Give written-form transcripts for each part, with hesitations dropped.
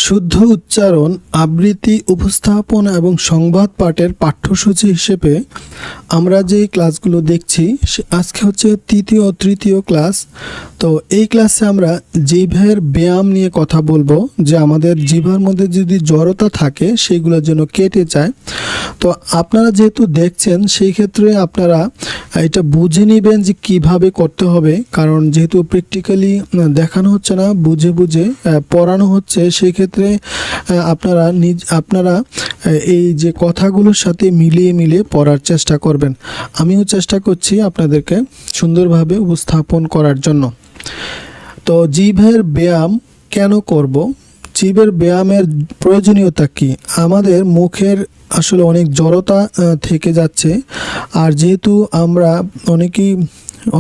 শুদ্ধ উচ্চারণ, আবৃত্তি, উপস্থাপনা এবং সংবাদ পাঠের পাঠ্যসূচি হিসেবে আমরা যে ক্লাসগুলো দেখছি আজকে হচ্ছে তৃতীয় ও তৃতীয় ক্লাস। তো এই ক্লাসে আমরা জিভের ব্যায়াম নিয়ে কথা বলবো, যে আমাদের জিভার মধ্যে যদি জড়তা থাকে সেগুলো যেন কেটে যায়। তো আপনারা যেহেতু দেখছেন সেই ক্ষেত্রে আপনারা এটা বুঝে নেবেন যে কিভাবে করতে হবে, কারণ যেহেতু প্র্যাকটিক্যালি দেখানো হচ্ছে না, বুঝে বুঝে পড়ানো হচ্ছে, সেই ক্ষেত্রে আপনারা এই যে কথাগুলোর সাথে মিলিয়ে মিলিয়ে পড়ার চেষ্টা করবেন। আমিও চেষ্টা করছি আপনাদেরকে সুন্দরভাবে উপস্থাপন করার জন্য। তো জিভের ব্যায়াম কেন করব? জিভের ব্যায়ামের প্রয়োজনীয়তা কি? আমাদের মুখের আসলে অনেক জড়তা থেকে যাচ্ছে, আর যেহেতু আমরা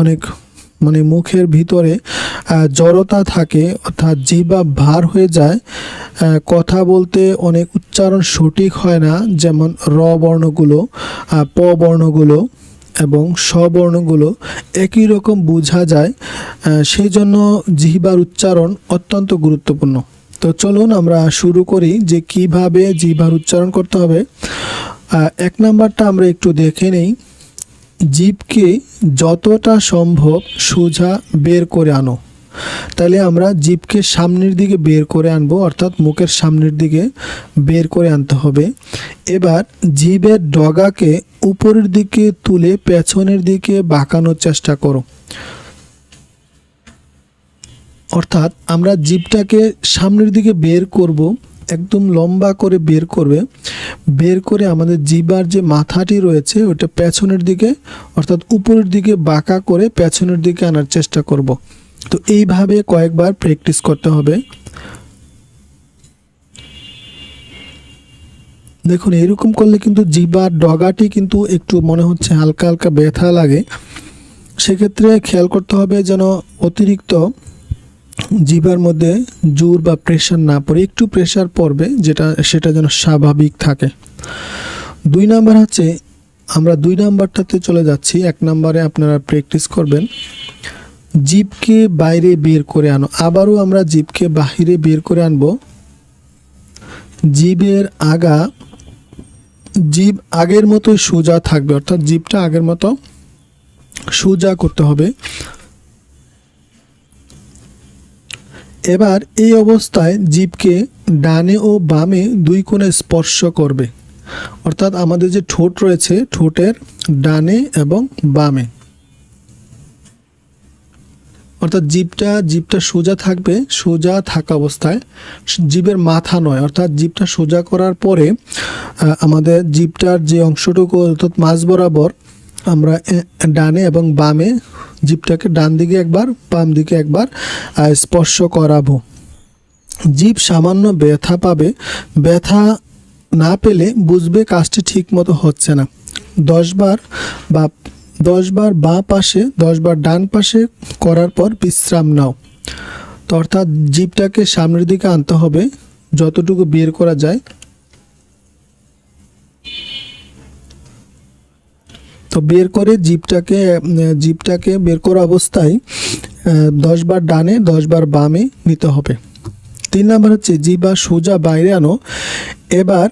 অনেক মুখের ভিতরে জড়তা থাকে, অর্থাৎ জিহ্বা ভার হয়ে যায়, কথা বলতে অনেক উচ্চারণ সঠিক হয় না, যেমন র বর্ণগুলো, প বর্ণগুলো এবং স বর্ণগুলো একই রকম বোঝা যায়। সেই জন্য জিহ্বার উচ্চারণ অত্যন্ত গুরুত্বপূর্ণ। তো চলুন আমরা শুরু করি যে কিভাবে জিহ্বার উচ্চারণ করতে হবে। এক নাম্বারটা আমরা একটু দেখে নেই। জিভকে যতটা সম্ভব সোজা বের করে আনো। তাহলে আমরা জিভকে সামনের দিকে বের করে আনবো, অর্থাৎ মুখের সামনের দিকে বের করে আনতে হবে। এবার জিভের ডগাকে উপরের দিকে তুলে পেছনের দিকে বাঁকানোর চেষ্টা করো। অর্থাৎ আমরা জিভটাকে সামনের দিকে বের করব, একদম লম্বা করে বের করবে। বের করে আমাদের জিহ্বার যে মাথাটি রয়েছে ওটা পেছনের দিকে, অর্থাৎ উপরের দিকে বাঁকা করে পেছনের দিকে আনার চেষ্টা করব। তো এইভাবে কয়েকবার প্র্যাকটিস করতে হবে। দেখুন, এরকম করলে কিন্তু জিহ্বার ডগাটি কিন্তু একটু মনে হচ্ছে হালকা হালকা ব্যথা লাগে। সেক্ষেত্রে খেয়াল করতে হবে যেন অতিরিক্ত জিহ্বার মধ্যে জোর বা প্রেশার না পড়ে, একটু প্রেশার পড়বে, সেটা যেন স্বাভাবিক থাকে। 2 নাম্বার হচ্ছে, আমরা 2 নাম্বারটাতে চলে যাচ্ছি। 1 নাম্বারে আপনারা প্র্যাকটিস করবেন জিভকে বাইরে বের করে আনো। আবারও আমরা জিভকে বাইরে বের করে আনবো। জিভ আগের মতো সোজা থাকবে, অর্থাৎ জিভটা আগের মতো সোজা করতে হবে। এবার এই অবস্থায় জিভকে ডানে ও বামে 2 কোণে স্পর্শ করবে, অর্থাৎ আমাদের যে ঠোঁট রয়েছে ঠোঁটের ডানে এবং বামে, অর্থাৎ জিভটা সোজা থাকবে। সোজা থাকা অবস্থায় জিভের মাথা নয়, অর্থাৎ জিভটা সোজা করার পরে আমাদের জিভটার যে অংশটুকু, অর্থাৎ মাঝ বরাবর আমরা ডানে এবং বামে জিভটাকে ডান দিকে একবার বাম দিকে একবার স্পর্শ করাবো। জিভ সামান্য ব্যথা পাবে, ব্যথা না পেলে বুঝবে কাজটি ঠিক মতো হচ্ছে না। 10 বার বাঁ পাশে 10 বার ডান পাশে করার পর বিশ্রাম নাও। তো অর্থাৎ জিভটাকে সামনের দিকে আনতে হবে যতটুকু বের করা যায়। তো বের করে জিভটাকে বের করা অবস্থায় 10 বার ডানে 10 বার বামে নিতে হবে। 3 নাম্বার হচ্ছে জিহ্বা সোজা বাইরে আনো। এবার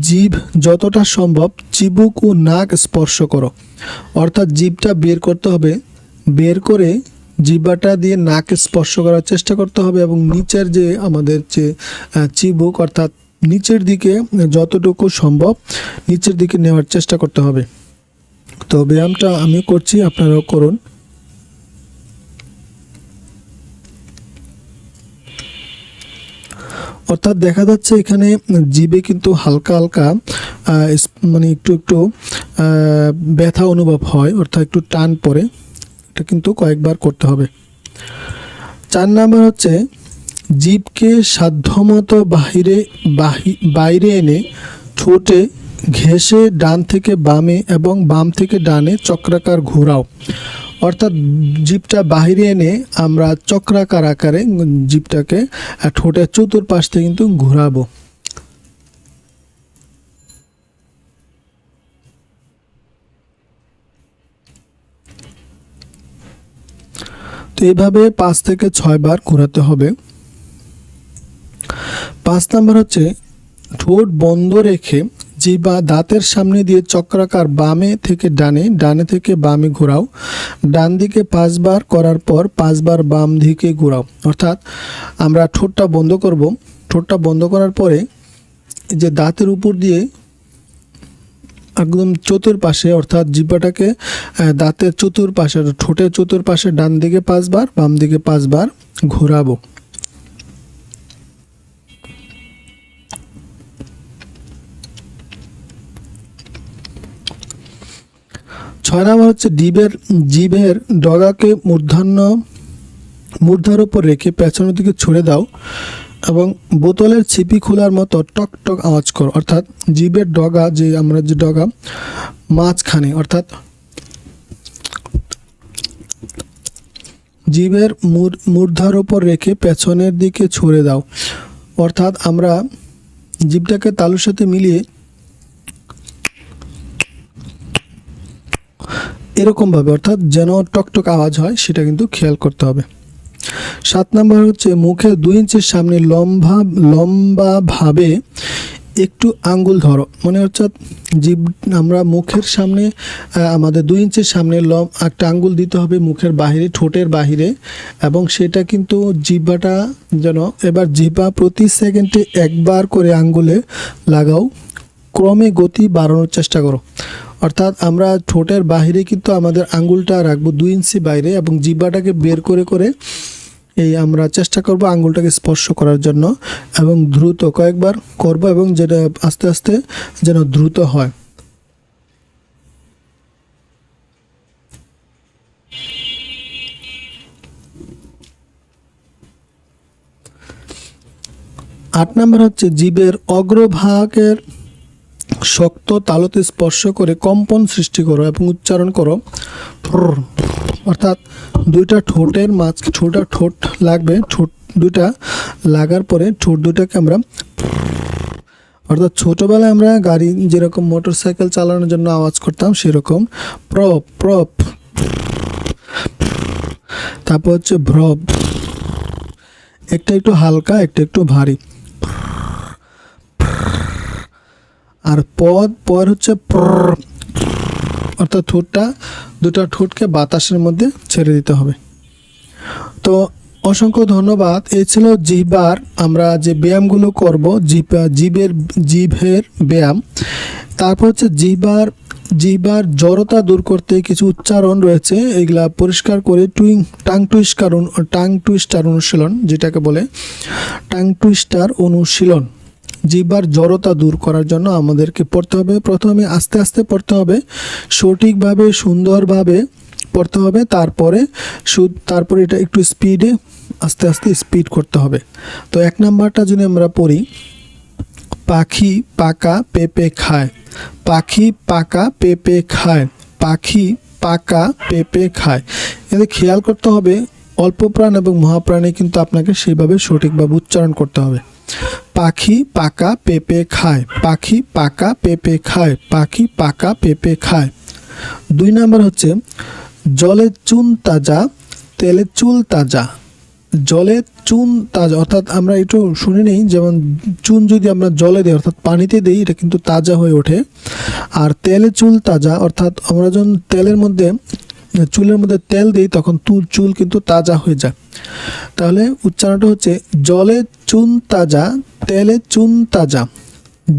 জিভ যতটা সম্ভব চিবুক ও নাক স্পর্শ করো, অর্থাৎ জিভটা বের করতে হবে। বের করে জিহ্বাটা দিয়ে নাক স্পর্শ করার চেষ্টা করতে হবে, এবং নিচের যে আমাদের যে চিবুক, অর্থাৎ নিচের দিকে যতটুকু সম্ভব নিচের দিকে নেওয়ার চেষ্টা করতে হবে। তো ব্যায়ামটা আমি করছি, আপনারাও করুন। অর্থাৎ দেখা যাচ্ছে এখানে জিভে কিন্তু হালকা হালকা একটু ব্যথা অনুভব হয়, অর্থাৎ একটু টান পড়ে। এটা কিন্তু কয়েকবার করতে হবে। 4 নাম্বার হচ্ছে জিভকে সাধ্যমতো বাইরে এনে ঠোঁটে ঘেঁষে ডান থেকে বামে এবং বাম থেকে ডানে চক্রাকার ঘোরাও। অর্থাৎ জিভটা বাহিরে এনে আমরা চক্রাকার আকারে জিভটাকে ঠোঁটের চতুর্পাশ থেকে কিন্তু ঘোরাবো। তো এইভাবে 5 থেকে 6 বার ঘোরাতে হবে। 5 নাম্বার হচ্ছে ঠোঁট বন্ধ রেখে জিহ্বা দাঁতের সামনে দিয়ে চক্রাকার বামে থেকে ডানে, ডানে থেকে বামে ঘোরাও। ডান দিকে 5 বার করার পর 5 বার বাম দিকে ঘোরাও। অর্থাৎ আমরা ঠোঁটটা বন্ধ করব। ঠোঁটটা বন্ধ করার পরে যে দাঁতের উপর দিয়ে একদম চতুর্পাশে, অর্থাৎ জিহ্বাটাকে দাঁতের চতুর্পাশে, ঠোঁটের চতুর্পাশে ডান দিকে 5 বার, বাম দিকে 5 বার ঘোরাবো। ছয় নাম্বার হচ্ছে জিভের ডগাকে মূর্ধার উপর রেখে পেছনের দিকে ছুড়ে দাও এবং বোতলের ছিপি খোলার মতো টক টক আওয়াজ করো। অর্থাৎ জিভের ডগা, যে আমরা যে ডগা মাঝখানে, অর্থাৎ জিভের মূর্ধার উপর রেখে পেছনের দিকে ছুড়ে দাও। অর্থাৎ আমরা জিভটাকে তালুর সাথে মিলিয়ে এরকমভাবে, অর্থাৎ যেন টকটক আওয়াজ হয়, সেটা কিন্তু খেয়াল করতে হবে। 7 নাম্বার হচ্ছে মুখের 2 ইঞ্চির সামনে লম্বাভাবে একটু আঙ্গুল ধরো। মানে হচ্ছে জিভ, আমরা মুখের সামনে আমাদের 2 ইঞ্চির সামনে একটা আঙ্গুল দিতে হবে মুখের বাহিরে, ঠোঁটের বাহিরে, এবং সেটা কিন্তু জিহ্বাটা যেন, এবার জিহ্বা প্রতি সেকেন্ডে 1 বার করে আঙ্গুলে লাগাও। ক্রমে গতি বাড়ানোর চেষ্টা করো। অর্থাৎ আমরা ঠোঁটের বাহিরে কিন্তু আমাদের আঙ্গুলটা রাখবো 2 ইঞ্চি বাইরে, এবং জিহ্বাটাকে বের করে করে এই আমরা চেষ্টা করব আঙ্গুলটাকে স্পর্শ করার জন্য, এবং দ্রুত কয়েকবার করব, এবং যেটা আস্তে আস্তে যেন দ্রুত হয়। আট নাম্বার হচ্ছে জিভের অগ্রভাগের শক্ত তালুতে স্পর্শ করে কম্পন সৃষ্টি করো এবং উচ্চারণ করো। অর্থাৎ দুইটা ঠোঁটের ঠোঁট লাগবে, ঠোঁট দুইটা লাগার পরে ঠোঁট দুটাকে আমরা, অর্থাৎ ছোটোবেলায় আমরা গাড়ি যেরকম মোটর সাইকেল চালানোর জন্য আওয়াজ করতাম সেরকম প্রপ প্রপ, তারপর হচ্ছে ভ্রব, একটা একটু হালকা, একটা একটু ভারী, আর পর হচ্ছে অর্থাৎ দুটা ঠোঁটকে বাতাসের মধ্যে ছেড়ে দিতে হবে। তো অসংখ্য ধন্যবাদ। এই ছিল জিহ্বার আমরা যে ব্যায়ামগুলো করব, জিভের ব্যায়াম। তারপর হচ্ছে জিহ্বার জড়তা দূর করতে কিছু উচ্চারণ রয়েছে, এগুলা পরিষ্কার করে টাং টুইস্টার অনুশীলন, যেটাকে বলে টাং টুইস্টার অনুশীলন। জিহ্বার জড়তা দূর করার জন্য আমাদেরকে পড়তে হবে, প্রথমে আস্তে আস্তে পড়তে হবে, সঠিকভাবে সুন্দরভাবে পড়তে হবে, তারপরে এটা একটু স্পিডে আস্তে আস্তে স্পিড করতে হবে। তো 1 নাম্বারটা যদি আমরা পড়ি, পাখি পাকা পেঁপে খায়, পাখি পাকা পেঁপে খায়, পাখি পাকা পেঁপে খায়। এতে খেয়াল করতে হবে অল্প প্রাণ এবং মহাপ্রাণে কিন্তু আপনাকে সেইভাবে সঠিকভাবে উচ্চারণ করতে হবে। পাখি পাকা পেঁপে খায়, পাখি পাকা পেঁপে খায়, পাখি পাকা পেঁপে খায়। 2 নাম্বার হচ্ছে জলে চুন তাজা, তেলে চুল তাজা। জলে চুন তাজা, অর্থাৎ আমরা একটু শুনে নিই, যেমন চুন যদি আমরা জলে দিই, অর্থাৎ পানিতে দিই, এটা কিন্তু তাজা হয়ে ওঠে। আর তেলে চুল তাজা, অর্থাৎ আমরা যখন চুলের মধ্যে তেল দিই তখন চুল কিন্তু তাজা হয়ে যায়। তাহলে উচ্চারণটা হচ্ছে জলে চুন তাজা, তেলে চুন তাজা,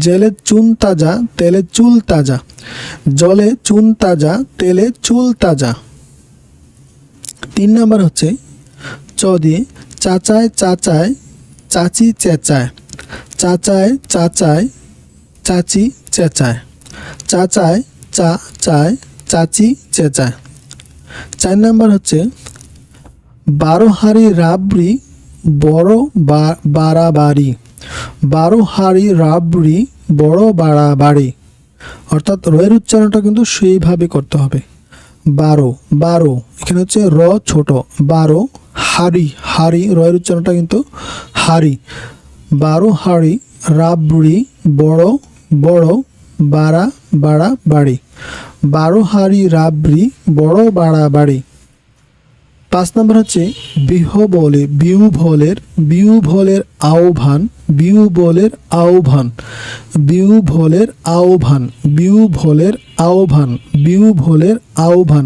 জলে চুন তাজা, তেলে চুল তাজা, জলে চুন তাজা, তেলে চুল তাজা। 3 নাম্বার হচ্ছে চ দিয়ে চাচায় চাচায় চাচি চেঁচায়, চাচায় চাচায় চাচি চেঁচায়, চাচায় চাচায় চাচি চেঁচায়। 4 নাম্বার হচ্ছে 12 হাঁড়ি রাবড়ি বড় বাড়াবাড়ি, 12 হাঁড়ি রাবড়ি বড় বাড়াবাড়ি। অর্থাৎ রয়ের উচ্চারণটা কিন্তু সেইভাবে করতে হবে। 12 এখানে হচ্ছে র ছোট, 12 হাঁড়ি রয়ের উচ্চারণটা কিন্তু হাঁড়ি। 12 হাঁড়ি রাবড়ি বড় বাড়াবাড়ি, 12 হাঁড়ি রাবড়ি বড় বাড়াবাড়ি। 5 নম্বর হচ্ছে বিহ্বলের আহ্বান, বিহ্বলের আহ্বান, বিহ্বলের আহ্বান, বিহ্বলের আহ্বান, বিহ্বলের আহ্বান,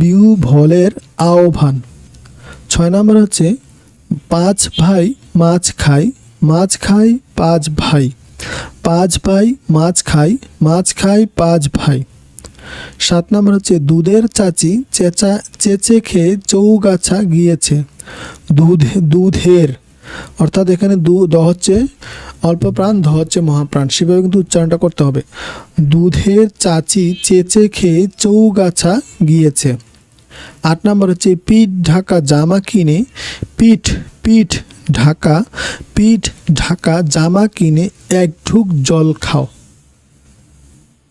বিহ্বলের আহ্বান। 6 নম্বর হচ্ছে 5 ভাই মাছ খায়, মাছ খায় 5 ভাই, 5 ভাই মাছ খায়, মাছ খায় 5 ভাই। 7 নম্বর হচ্ছে দুধের চাচি চেঁচে খেয়ে চৌগাছা গিয়েছে, দুধের অর্থাৎ এখানে দ হচ্ছে অল্প প্রাণ, ধ হচ্ছে মহাপ্রাণ, সেভাবে কিন্তু উচ্চারণটা করতে হবে। দুধের চাচি চেঁচে খেয়ে চৌগাছা গিয়েছে। 8 নম্বর হচ্ছে পিঠ ঢাকা জামা কিনে, পিঠ ঢাকা জামা কিনে 1 ঢুক জল খাও।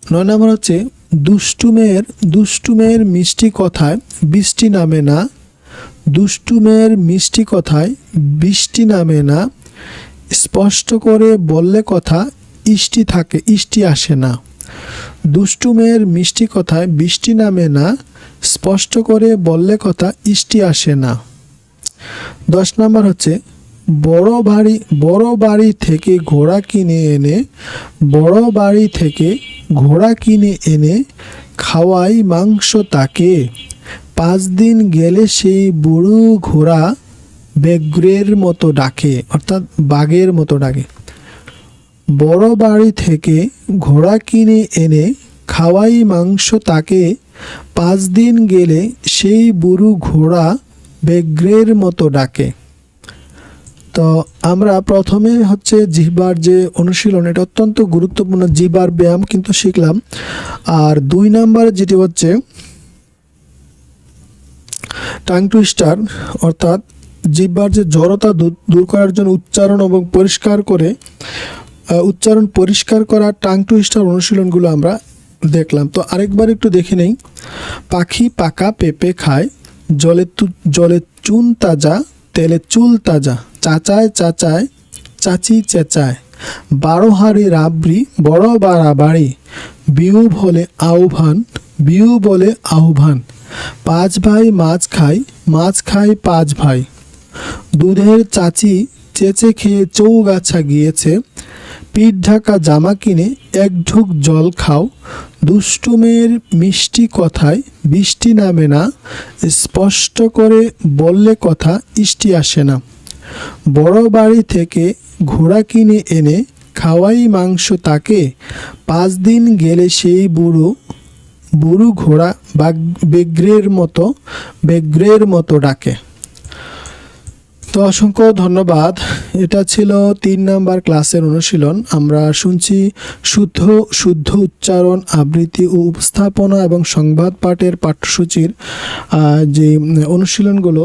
9 নম্বর হচ্ছে দুষ্টু মেয়ের মিষ্টি কথায় বৃষ্টি নামে না, দুষ্টু মেয়ের মিষ্টি কথায় বৃষ্টি নামে না, স্পষ্ট করে বললে কথা ইষ্টি আসে না। দুষ্টু মেয়ের মিষ্টি কথায় বৃষ্টি নামে না, স্পষ্ট করে বললে কথা ইষ্টি আসে না। 10 নম্বর হচ্ছে বড় বাড়ি থেকে ঘোড়া কিনে এনে, বড় বাড়ি থেকে ঘোড়া কিনে এনে খাওয়াই মাংস তাকে, 5 দিন গেলে সেই বুড়ো ঘোড়া ব্যাঘ্রের মতো ডাকে, অর্থাৎ বাঘের মতো ডাকে। বড় বাড়ি থেকে ঘোড়া কিনে এনে খাওয়াই মাংস তাকে, 5 দিন গেলে সেই বুড়ো ঘোড়া ব্যাঘ্রের মতো ডাকে। তো আমরা প্রথমে হচ্ছে জিহ্বার যে অনুশীলন, এটা অত্যন্ত গুরুত্বপূর্ণ, জিহ্বার ব্যায়াম কিন্তু শিখলাম। আর 2 নাম্বার যেটি হচ্ছে টাং টুইস্টার, অর্থাৎ জিহ্বার যে জড়তা দূর করার জন্য উচ্চারণ পরিষ্কার করা টাং টুইস্টার অনুশীলনগুলো আমরা দেখলাম। তো আরেকবার একটু দেখে নেই। পাখি পাকা পেঁপে খায়, জলে চুন তাজা, তেলে চুল তাজা, চাচায় চাচি চেঁচায়, 12 হাড়ি রাবড়ি বড় বাড়াবাড়ি, বিহু বলে আহ্বান, 5 ভাই মাছ খায় 5 ভাই, দুধের চাচি চেঁচে খেয়ে চৌগাছা গিয়েছে, পিঠ ঢাকা জামা কিনে 1 ঢুক জল খাও, দুষ্টু মেয়ের মিষ্টি কথায় বৃষ্টি নামে না, স্পষ্ট করে বললে কথা ইষ্টি আসে না, বড় বাড়ি থেকে ঘোড়া কিনে এনে খাওয়াই মাংস তাকে, 5 দিন গেলে সেই বুড়ো ঘোড়া ব্যাঘ্রের মতো ডাকে। তো অসংখ্য ধন্যবাদ। এটা ছিল 3 নাম্বার ক্লাসের অনুশীলন। আমরা শুনছি শুদ্ধ উচ্চারণ, আবৃত্তি ও উপস্থাপনা এবং সংবাদ পাঠের পাঠ্যসূচির যে অনুশীলনগুলো।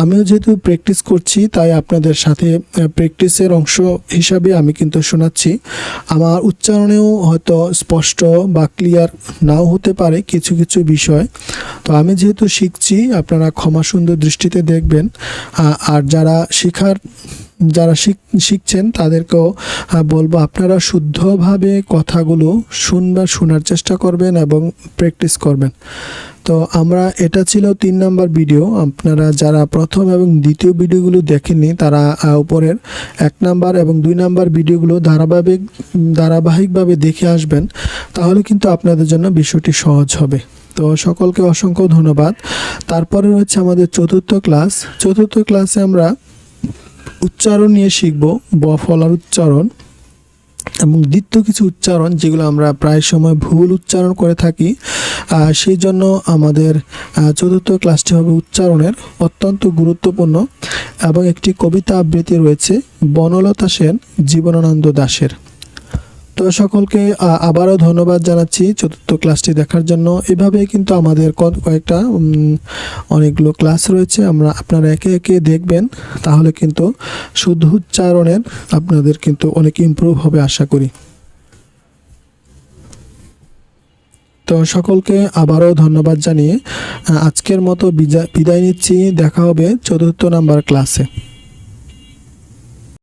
আমিও যেহেতু প্র্যাকটিস করছি, তাই আপনাদের সাথে প্র্যাকটিসের অংশ হিসাবে আমি কিন্তু শোনাচ্ছি। আমার উচ্চারণেও হয়তো স্পষ্ট বা ক্লিয়ার নাও হতে পারে কিছু কিছু বিষয়। তো আমি যেহেতু শিখছি, আপনারা ক্ষমা সুন্দর দৃষ্টিতে দেখবেন। আর যারা শিখছেন তাদেরকেও বলবো, আপনারা শুদ্ধভাবে কথাগুলো শোনার চেষ্টা করবেন এবং প্র্যাকটিস করবেন। তো এটা ছিল 3 নাম্বার ভিডিও। আপনারা যারা প্রথম এবং দ্বিতীয় ভিডিওগুলো দেখেননি, তারা উপরের 1 নাম্বার এবং 2 নাম্বার ভিডিওগুলো ধারাবাহিকভাবে দেখে আসবেন, তাহলে কিন্তু আপনাদের জন্য বিষয়টি সহজ হবে। তো সকলকে অসংখ্য ধন্যবাদ। তারপরে হচ্ছে আমাদের চতুর্থ ক্লাসে আমরা উচ্চারণ নিয়ে শিখব, ব ফলার উচ্চারণ এবং দ্বিতীয় কিছু উচ্চারণ যেগুলো আমরা প্রায় সময় ভুল উচ্চারণ করে থাকি। সেই জন্য আমাদের চতুর্থ ক্লাসটি হবে উচ্চারণের, অত্যন্ত গুরুত্বপূর্ণ। এবং একটি কবিতা আবৃত্তি রয়েছে বনলতা সেন, জীবনানন্দ দাশের। তো সকলকে আবারও ধন্যবাদ জানাচ্ছি চতুর্থ ক্লাসটি দেখার জন্য। এভাবে কিন্তু আমাদের অনেকগুলো ক্লাস রয়েছে, আপনারা একে একে দেখবেন, তাহলে কিন্তু শুদ্ধ উচ্চারণের আপনাদের কিন্তু অনেক ইমপ্রুভ হবে আশা করি। তো সকলকে আবারও ধন্যবাদ জানিয়ে আজকের মতো বিদায় নিচ্ছি। দেখা হবে চতুর্থ নাম্বার ক্লাসে।